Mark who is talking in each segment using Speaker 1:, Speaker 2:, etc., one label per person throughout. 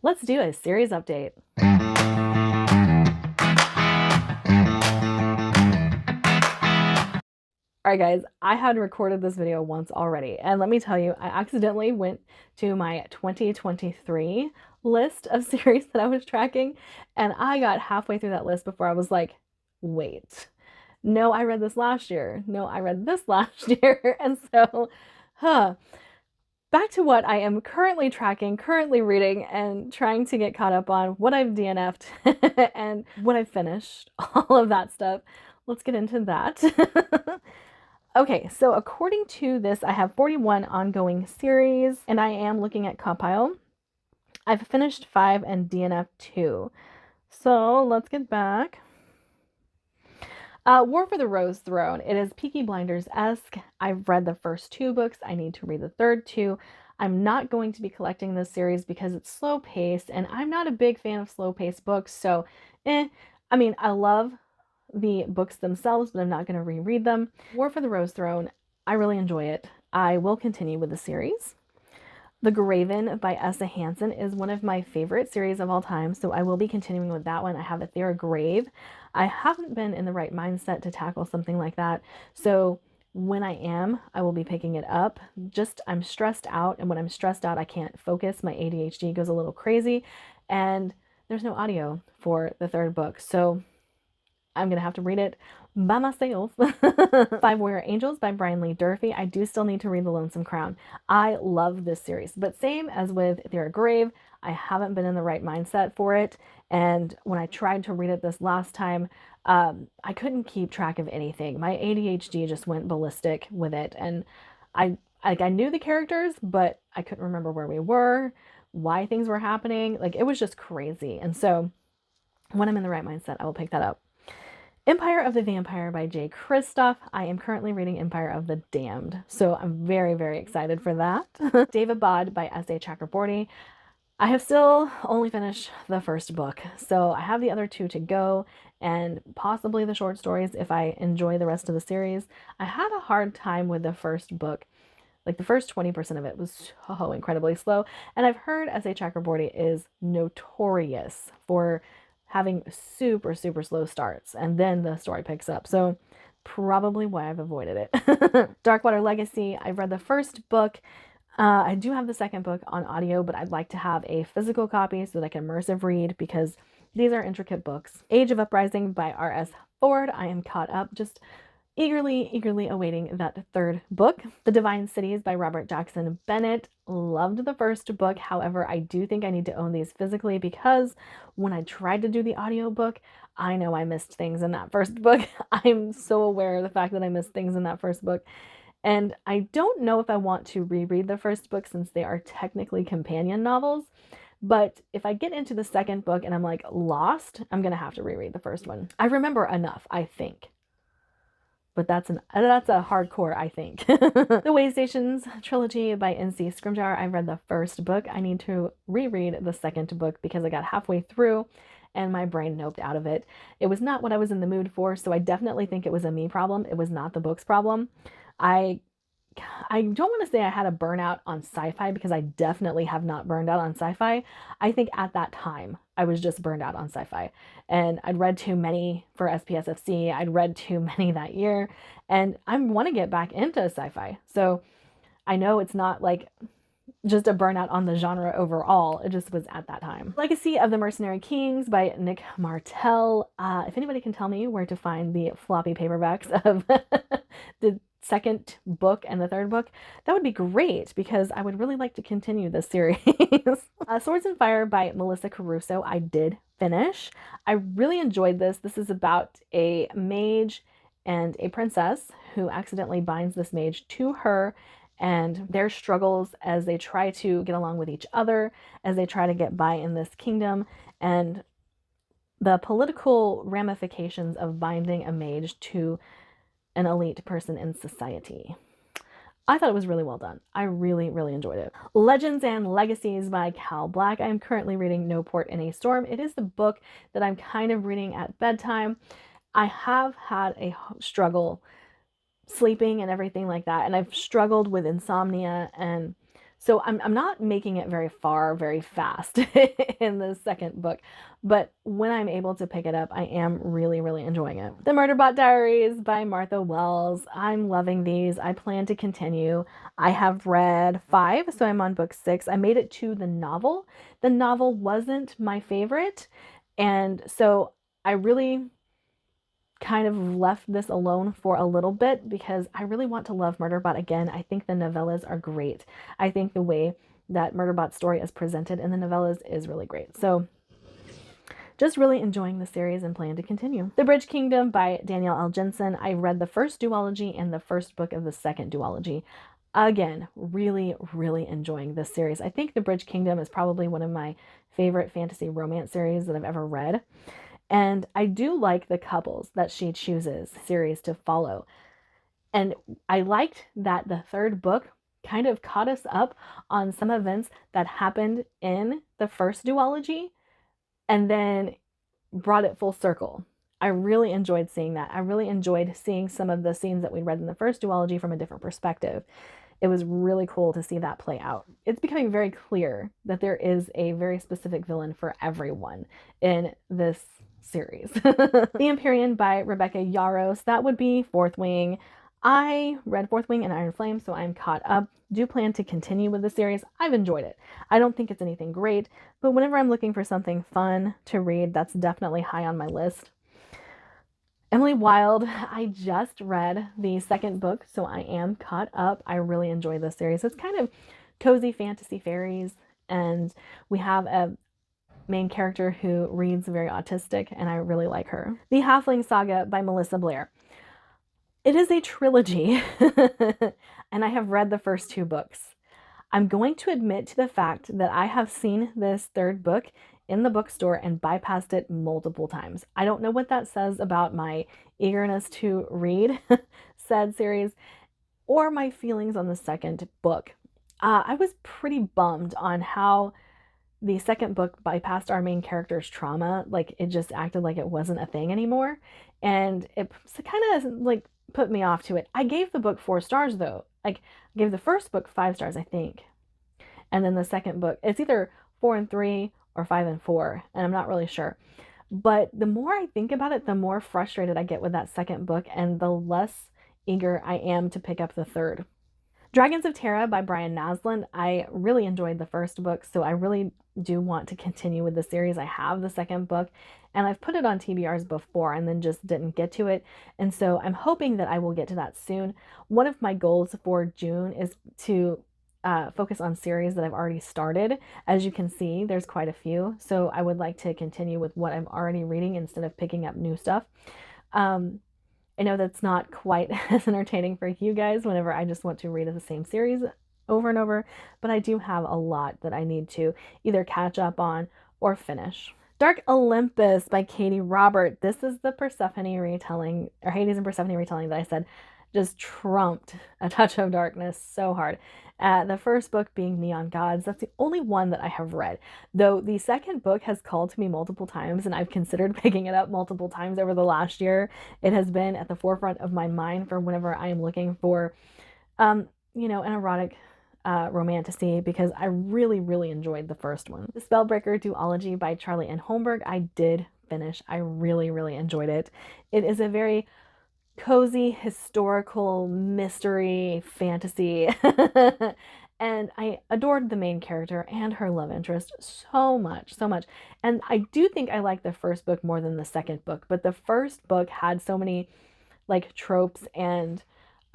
Speaker 1: let's do a series update. Alright guys, I had recorded this video once already, and let me tell you, I accidentally went to my 2023 list of series that I was tracking, and I got halfway through that list before I was like, wait, no, I read this last year. No, I read this last year. And so, back to what I am currently tracking, currently reading, and trying to get caught up on what I've DNF'd and what I've finished, all of that stuff. Let's get into that. Okay, so according to this, I have 41 ongoing series, and I am looking at Compile. I've finished 5 and DNF'd 2. So let's get back. War for the Rose Throne. It is Peaky Blinders-esque. I've read the first 2 books. I need to read the third 2. I'm not going to be collecting this series because it's slow-paced, and I'm not a big fan of slow-paced books, so I mean, I love the books themselves, but I'm not going to reread them. War for the Rose Throne, I really enjoy it. I will continue with the series. The Graven by Essa Hansen is one of my favorite series of all time, so I will be continuing with that one. I have Ethera Grave. I haven't been in the right mindset to tackle something like that, so when I am, I will be picking it up. Just, I'm stressed out, and when I'm stressed out, I can't focus. My ADHD goes a little crazy, and there's no audio for the third book, so I'm going to have to read it by myself. 5 Warrior Angels by Brian Lee Durfee. I do still need to read The Lonesome Crown. I love this series, but same as with Ethera Grave, I haven't been in the right mindset for it, and when I tried to read it this last time, I couldn't keep track of anything. My ADHD just went ballistic with it, and I knew the characters, but I couldn't remember where we were, why things were happening. Like, it was just crazy, and so when I'm in the right mindset, I will pick that up. Empire of the Vampire by Jay Kristoff. I am currently reading Empire of the Damned, so I'm very, very excited for that. Davod by S.A. Chakraborty. I have still only finished the first book, so I have the other 2 to go, and possibly the short stories if I enjoy the rest of the series. I had a hard time with the first book. Like, the first 20% of it was so incredibly slow, and I've heard S.A. Chakraborty is notorious for having super, super slow starts, and then the story picks up. So probably why I've avoided it. Darkwater Legacy. I've read the first book. I do have the second book on audio, but I'd like to have a physical copy so that I can immersive read because these are intricate books. Age of Uprising by R.S. Ford. I am caught up, just eagerly awaiting that third book. The Divine Cities by Robert Jackson Bennett. Loved the first book. However, I do think I need to own these physically because when I tried to do the audiobook, I know I missed things in that first book. I'm so aware of the fact that I missed things in that first book. And I don't know if I want to reread the first book since they are technically companion novels. But if I get into the second book and I'm like lost, I'm going to have to reread the first one. I remember enough, I think. But that's a hardcore, I think. The Way Stations Trilogy by N.C. Scrimgeour. I read the first book. I need to reread the second book because I got halfway through and my brain noped out of it. It was not what I was in the mood for, so I definitely think it was a me problem. It was not the book's problem. I don't want to say I had a burnout on sci-fi because I definitely have not burned out on sci-fi. I think at that time I was just burned out on sci-fi, and I'd read too many for SPSFC. I'd read too many that year, and I want to get back into sci-fi. So I know it's not like just a burnout on the genre overall. It just was at that time. Legacy of the Mercenary Kings by Nick Martell. If anybody can tell me where to find the floppy paperbacks of the second book and the third book, that would be great because I would really like to continue this series. Swords and Fire by Melissa Caruso. I did finish. I really enjoyed this. This is about a mage and a princess who accidentally binds this mage to her, and their struggles as they try to get along with each other, as they try to get by in this kingdom, and the political ramifications of binding a mage to an elite person in society. I thought it was really well done. I really enjoyed it. Legends and Legacies by Cal Black. I am currently reading No Port in a Storm. It is the book that I'm kind of reading at bedtime. I have had a struggle sleeping and everything like that, and I've struggled with insomnia, and So I'm not making it very far, very fast in the second book, but when I'm able to pick it up, I am really, really enjoying it. The Murderbot Diaries by Martha Wells. I'm loving these. I plan to continue. I have read 5, so I'm on book 6. I made it to the novel. The novel wasn't my favorite, and so I really kind of left this alone for a little bit because I really want to love Murderbot again. I think the novellas are great. I think the way that Murderbot's story is presented in the novellas is really great. So just really enjoying the series and plan to continue. The Bridge Kingdom by Danielle L. Jensen. I read the first duology and the first book of the second duology. Again, really, really enjoying this series. I think The Bridge Kingdom is probably one of my favorite fantasy romance series that I've ever read. And I do like the couples that she chooses series to follow. And I liked that the third book kind of caught us up on some events that happened in the first duology and then brought it full circle. I really enjoyed seeing that. I really enjoyed seeing some of the scenes that we read in the first duology from a different perspective. It was really cool to see that play out. It's becoming very clear that there is a very specific villain for everyone in this series. The Empyrean by Rebecca Yarros. That would be Fourth Wing. I read Fourth Wing and Iron Flame, so I'm caught up. Do plan to continue with the series. I've enjoyed it. I don't think it's anything great, but whenever I'm looking for something fun to read, that's definitely high on my list. Emily Wilde, I just read the second book, so I am caught up. I really enjoy this series. It's kind of cozy fantasy fairies, and we have a main character who reads very autistic, and I really like her. The Halfling Saga by Melissa Blair. It is a trilogy, and I have read the first 2 books. I'm going to admit to the fact that I have seen this third book in the bookstore and bypassed it multiple times. I don't know what that says about my eagerness to read said series or my feelings on the second book. I was pretty bummed on how the second book bypassed our main character's trauma. Like, it just acted like it wasn't a thing anymore. And it kind of like put me off to it. I gave the book 4 stars though. Like, I gave the first book 5 stars, I think. And then the second book, it's either 4 and 3 or 5 and 4, and I'm not really sure. But the more I think about it, the more frustrated I get with that second book, and the less eager I am to pick up the third. Dragons of Terra by Brian Naslund. I really enjoyed the first book, so I really do want to continue with the series. I have the second book, and I've put it on TBRs before and then just didn't get to it. And so I'm hoping that I will get to that soon. One of my goals for June is to focus on series that I've already started. As you can see, there's quite a few. So I would like to continue with what I'm already reading instead of picking up new stuff. I know that's not quite as entertaining for you guys whenever I just want to read the same series over and over, but I do have a lot that I need to either catch up on or finish. Dark Olympus by Katie Robert. This is the Persephone retelling, or Hades and Persephone retelling that I said just trumped A Touch of Darkness so hard. The first book being Neon Gods. That's the only one that I have read, though the second book has called to me multiple times and I've considered picking it up multiple times over the last year. It has been at the forefront of my mind for whenever I am looking for, an erotic romantasy, because I really, really enjoyed the first one. The Spellbreaker Duology by Charlie N. Holmberg. I did finish. I really, really enjoyed it. It is a very cozy historical mystery fantasy and I adored the main character and her love interest so much, so much. And I do think I like the first book more than the second book, but the first book had so many like tropes and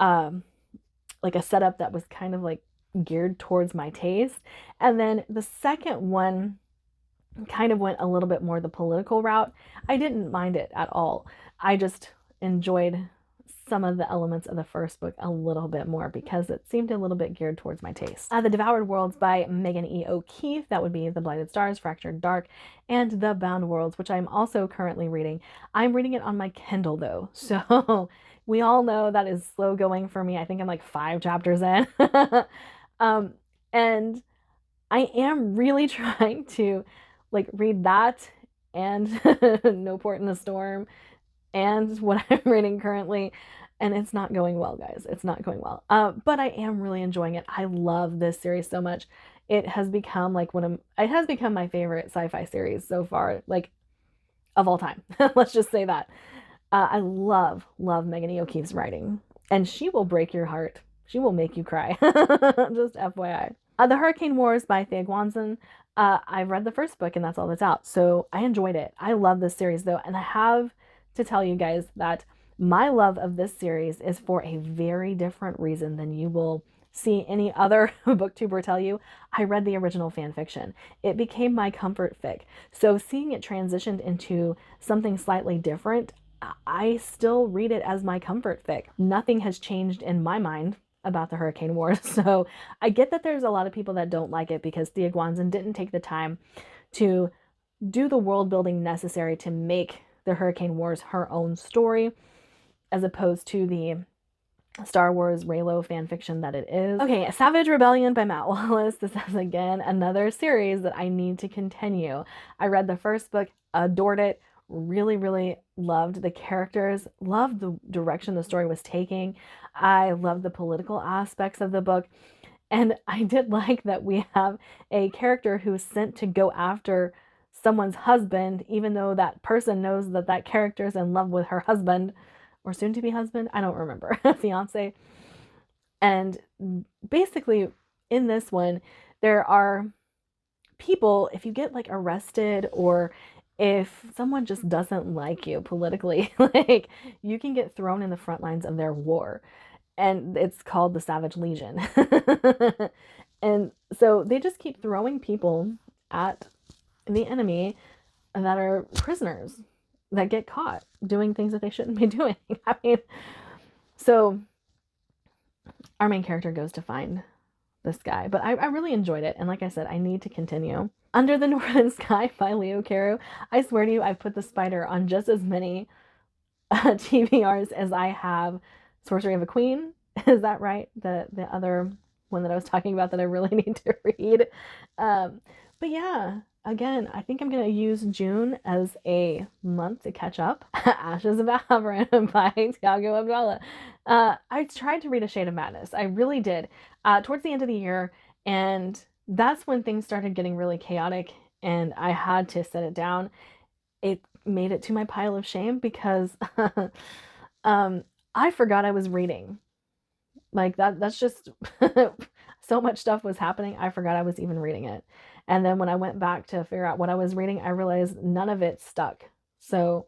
Speaker 1: like a setup that was kind of like geared towards my taste. And then the second one kind of went a little bit more the political route. I didn't mind it at all. I just enjoyed some of the elements of the first book a little bit more because it seemed a little bit geared towards my taste. The Devoured Worlds by Megan E. O'Keefe. That would be The Blighted Stars, Fractured Dark, and The Bound Worlds, which I'm also currently reading. I'm reading it on my Kindle though, so we all know that is slow going for me. I think I'm like 5 chapters in. And I am really trying to like read that and No Port in the Storm and what I'm reading currently. And it's not going well, guys. It's not going well. But I am really enjoying it. I love this series so much. It has become like it has become my favorite sci-fi series so far, like of all time. Let's just say that. I love Megan E. O'Keefe's writing, and she will break your heart. She will make you cry. Just FYI. The Hurricane Wars by Thea Guanzon. I've read the first book, and that's all that's out. So I enjoyed it. I love this series though, and I have to tell you guys that my love of this series is for a very different reason than you will see any other booktuber tell you. I read the original fan fiction. It became my comfort fic. So seeing it transitioned into something slightly different, I still read it as my comfort fic. Nothing has changed in my mind about the Hurricane Wars. So I get that there's a lot of people that don't like it because Thea Guanzon didn't take the time to do the world building necessary to make the Hurricane Wars her own story, as opposed to the Star Wars Reylo fanfiction that it is. Okay, Savage Rebellion by Matt Wallace. This is again another series that I need to continue. I read the first book, adored it, really loved the characters, loved the direction the story was taking. I loved the political aspects of the book. And I did like that we have a character who's sent to go after someone's husband, even though that person knows that that character is in love with her husband, or soon to be husband, I don't remember, fiance. And basically in this one, there are people, if you get like arrested or if someone just doesn't like you politically, like you can get thrown in the front lines of their war. And it's called the Savage Legion. And so they just keep throwing people at the enemy that are prisoners that get caught doing things that they shouldn't be doing. I mean, so our main character goes to find this guy, but I really enjoyed it. And like I said, I need to continue. Under the Northern Sky by Leo Carew. I swear to you, I've put the spider on just as many TBRs as I have Sorcery of a Queen. Is that right? The other one that I was talking about that I really need to read. But yeah, again, I think I'm going to use June as a month to catch up. Ashes of Aberrant by Tiago Abdallah. I tried to read A Shade of Madness. I really did. Towards the end of the year, and that's when things started getting really chaotic, and I had to set it down. It made it to my pile of shame because I forgot I was reading. Like that's just so much stuff was happening. I forgot I was even reading it. And then when I went back to figure out what I was reading, I realized none of it stuck. So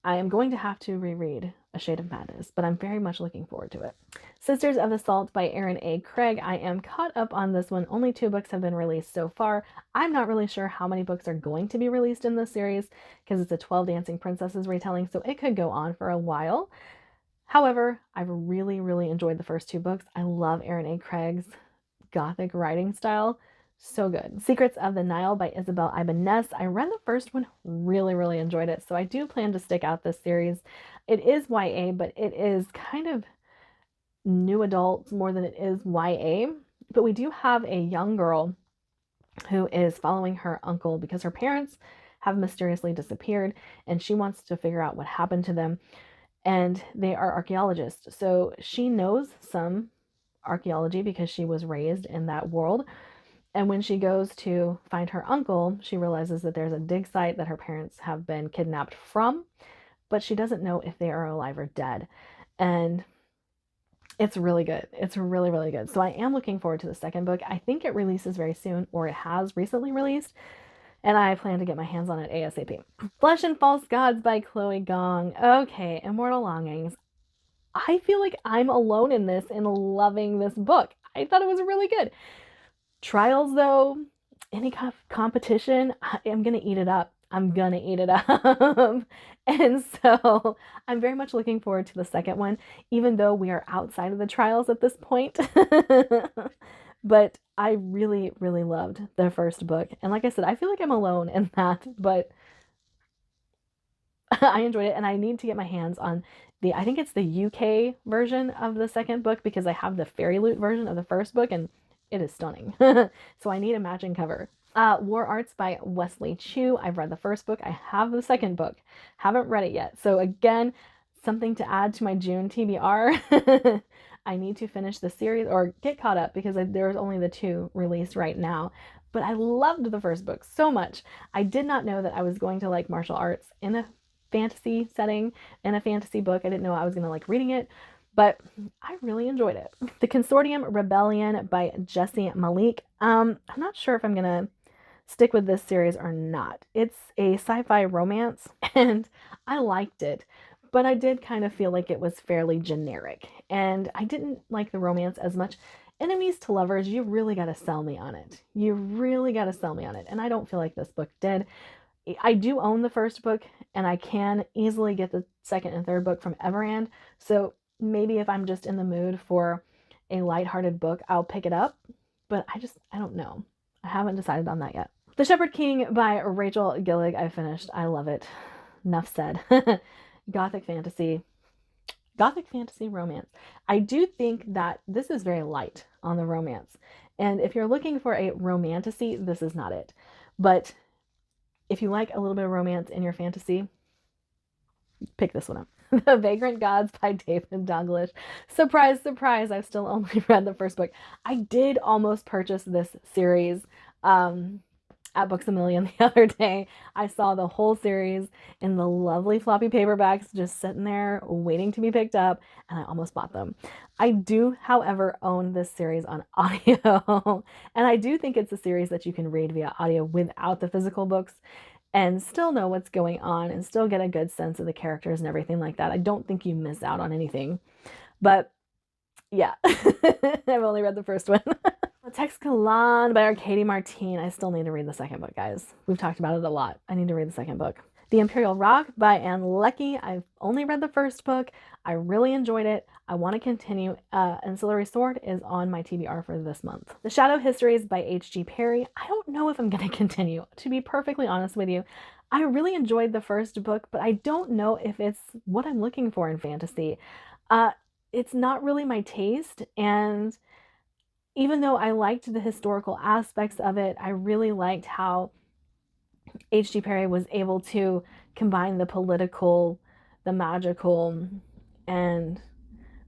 Speaker 1: I am going to have to reread A Shade of Madness, but I'm very much looking forward to it. Sisters of the Salt by Erin A. Craig. I am caught up on this one. Only 2 books have been released so far. I'm not really sure how many books are going to be released in this series because it's a 12 Dancing Princesses retelling, so it could go on for a while. However, I've really enjoyed the first 2 books. I love Erin A. Craig's gothic writing style. So good. Secrets of the Nile by Isabel Ibanez. I read the first one, really enjoyed it. So I do plan to stick out this series. It is YA, but it is kind of new adult more than it is YA. But we do have a young girl who is following her uncle because her parents have mysteriously disappeared and she wants to figure out what happened to them. And they are archaeologists. So she knows some archaeology because she was raised in that world. And when she goes to find her uncle, she realizes that there's a dig site that her parents have been kidnapped from, but she doesn't know if they are alive or dead. And it's really good. It's really good. So I am looking forward to the second book. I think it releases very soon, or it has recently released, and I plan to get my hands on it ASAP. Flesh and False Gods by Chloe Gong. Okay, Immortal Longings. I feel like I'm alone in this and loving this book. I thought it was really good. Trials, though, any kind of competition, I'm going to eat it up. I'm going to eat it up. And so I'm very much looking forward to the second one, even though we are outside of the trials at this point. But I really loved the first book. And like I said, I feel like I'm alone in that, but I enjoyed it. And I need to get my hands on I think it's the UK version of the second book because I have the Fairy Loot version of the first book and it is stunning. So I need a matching cover. War Arts by Wesley Chu. I've read the first book. I have the second book. Haven't read it yet. So again, something to add to my June TBR. I need to finish the series or get caught up because there's only the 2 released right now. But I loved the first book so much. I did not know that I was going to like martial arts in a fantasy setting, in a fantasy book. I didn't know I was going to like reading it, but I really enjoyed it. The Consortium Rebellion by Jesse Malik. I'm not sure if I'm going to stick with this series or not. It's a sci-fi romance and I liked it, but I did kind of feel like it was fairly generic and I didn't like the romance as much. Enemies to lovers, you really got to sell me on it. You really got to sell me on it. And I don't feel like this book did. I do own the first book and I can easily get the second and third book from Everand. So maybe if I'm just in the mood for a lighthearted book, I'll pick it up. But I don't know. I haven't decided on that yet. The Shepherd King by Rachel Gillig, I finished. I love it. Enough said. Gothic fantasy romance. I do think that this is very light on the romance. And if you're looking for a romantasy, this is not it. But if you like a little bit of romance in your fantasy, pick this one up. The Vagrant Gods by Davod Douglas. Surprise, surprise, I've still only read the first book. I did almost purchase this series at Books A Million the other day. I saw the whole series in the lovely floppy paperbacks just sitting there waiting to be picked up, and I almost bought them. I do, however, own this series on audio, and I do think it's a series that you can read via audio without the physical books and still know what's going on and still get a good sense of the characters and everything like that. I don't think you miss out on anything. But yeah, I've only read the first one. Texcalan by Arcady Martine. I still need to read the second book, guys. We've talked about it a lot. I need to read the second book. The Imperial Rock by Anne Leckie. I've only read the first book. I really enjoyed it. I want to continue. Ancillary Sword is on my TBR for this month. The Shadow Histories by H.G. Perry. I don't know if I'm going to continue. To be perfectly honest with you, I really enjoyed the first book, but I don't know if it's what I'm looking for in fantasy. It's not really my taste, and even though I liked the historical aspects of it, I really liked how H.G. Perry was able to combine the political, the magical, and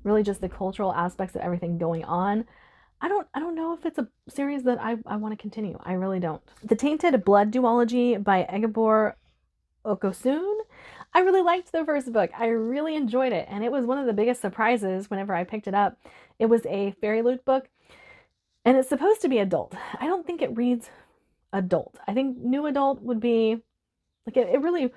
Speaker 1: really just the cultural aspects of everything going on. I don't know if it's a series that I want to continue. I really don't. The Tainted Blood Duology by Egabor Okosun. I really liked the first book. I really enjoyed it, and it was one of the biggest surprises whenever I picked it up. It was a fairy loot book, and it's supposed to be adult. I don't think it reads adult. I think new adult would be, like, it really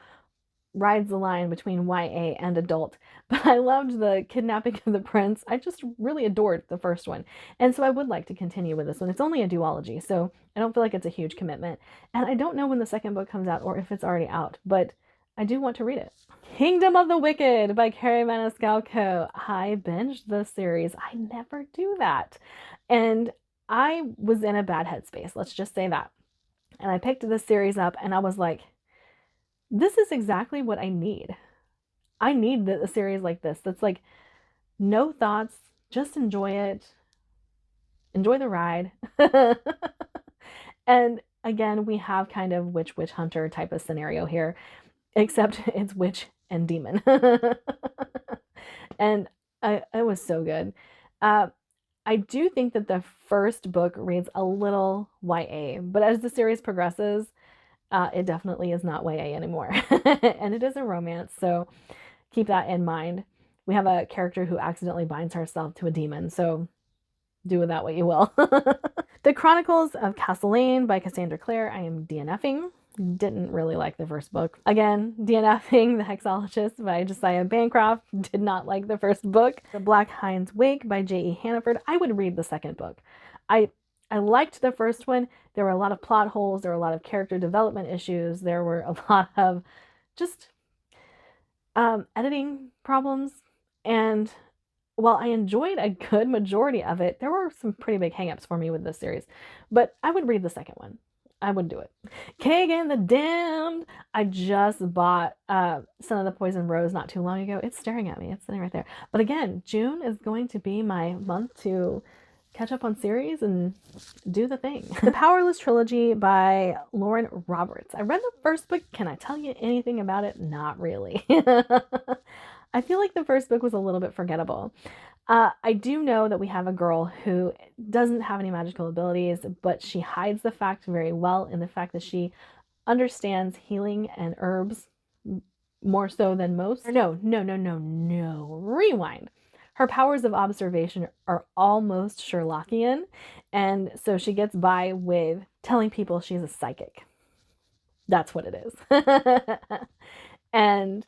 Speaker 1: rides the line between YA and adult. But I loved the kidnapping of the prince. I just really adored the first one. And so I would like to continue with this one. It's only a duology, so I don't feel like it's a huge commitment. And I don't know when the second book comes out or if it's already out, but I do want to read it. Kingdom of the Wicked by Carrie Maniscalco. I binged the series. I never do that. And I was in a bad headspace, let's just say that. And I picked this series up and I was like, this is exactly what I need. I need a series like this that's like no thoughts, just enjoy it. Enjoy the ride. And again, we have kind of witch hunter type of scenario here, except it's witch and demon. And it was so good. I do think that the first book reads a little YA, but as the series progresses, it definitely is not YA anymore. And it is a romance, so keep that in mind. We have a character who accidentally binds herself to a demon, so do with that what you will. The Chronicles of Castlane by Cassandra Clare. I am DNFing. Didn't really like the first book. Again, DNFing The Hexologist by Josiah Bancroft. Did not like the first book. The Black Hind's Wake by J.E. Hannaford. I would read the second book. I liked the first one. There were a lot of plot holes. There were a lot of character development issues. There were a lot of just editing problems. And while I enjoyed a good majority of it, there were some pretty big hangups for me with this series. But I would read the second one. I would do it. Kagan the Damned. I just bought Son of the Poison Rose not too long ago. It's staring at me. It's sitting right there. But again, June is going to be my month to catch up on series and do the thing. The Powerless Trilogy by Lauren Roberts. I read the first book. Can I tell you anything about it? Not really. I feel like the first book was a little bit forgettable. I do know that we have a girl who doesn't have any magical abilities, but she hides the fact very well in the fact that she understands healing and herbs more so than most. No. Rewind. Her powers of observation are almost Sherlockian, and so she gets by with telling people she's a psychic. That's what it is. And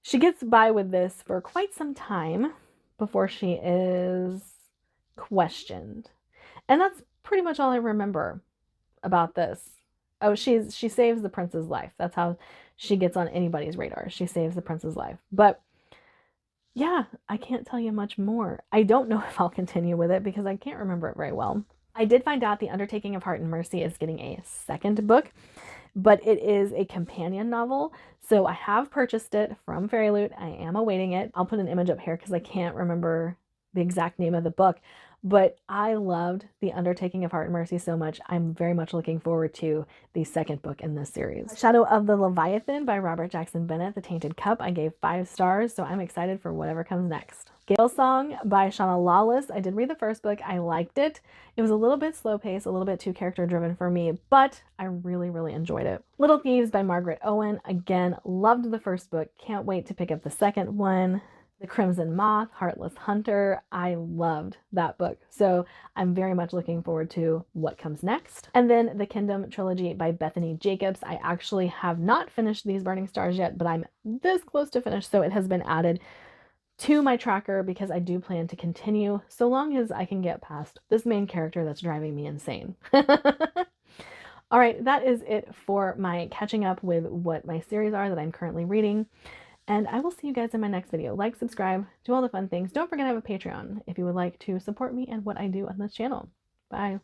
Speaker 1: she gets by with this for quite some time before she is questioned. And that's pretty much all I remember about this. Oh, she saves the prince's life. That's how she gets on anybody's radar. She saves the prince's life. But yeah, I can't tell you much more. I don't know if I'll continue with it because I can't remember it very well. I did find out The Undertaking of Heart and Mercy is getting a second book, but it is a companion novel. So I have purchased it from Fairy Loot. I am awaiting it. I'll put an image up here because I can't remember the exact name of the book, but I loved The Undertaking of Heart and Mercy so much. I'm very much looking forward to the second book in this series. Shadow of the Leviathan by Robert Jackson Bennett, The Tainted Cup. I gave 5 stars, so I'm excited for whatever comes next. Gale Song by Shauna Lawless. I did read the first book. I liked it. It was a little bit slow paced, a little bit too character driven for me, but I really enjoyed it. Little Thieves by Margaret Owen. Again, loved the first book. Can't wait to pick up the second one. The Crimson Moth, Heartless Hunter. I loved that book. So I'm very much looking forward to what comes next. And then the Kingdom Trilogy by Bethany Jacobs. I actually have not finished these Burning Stars yet, but I'm this close to finish, so it has been added to my tracker because I do plan to continue so long as I can get past this main character that's driving me insane. All right, that is it for my catching up with what my series are that I'm currently reading. And I will see you guys in my next video. Like, subscribe, do all the fun things. Don't forget I have a Patreon if you would like to support me and what I do on this channel. Bye.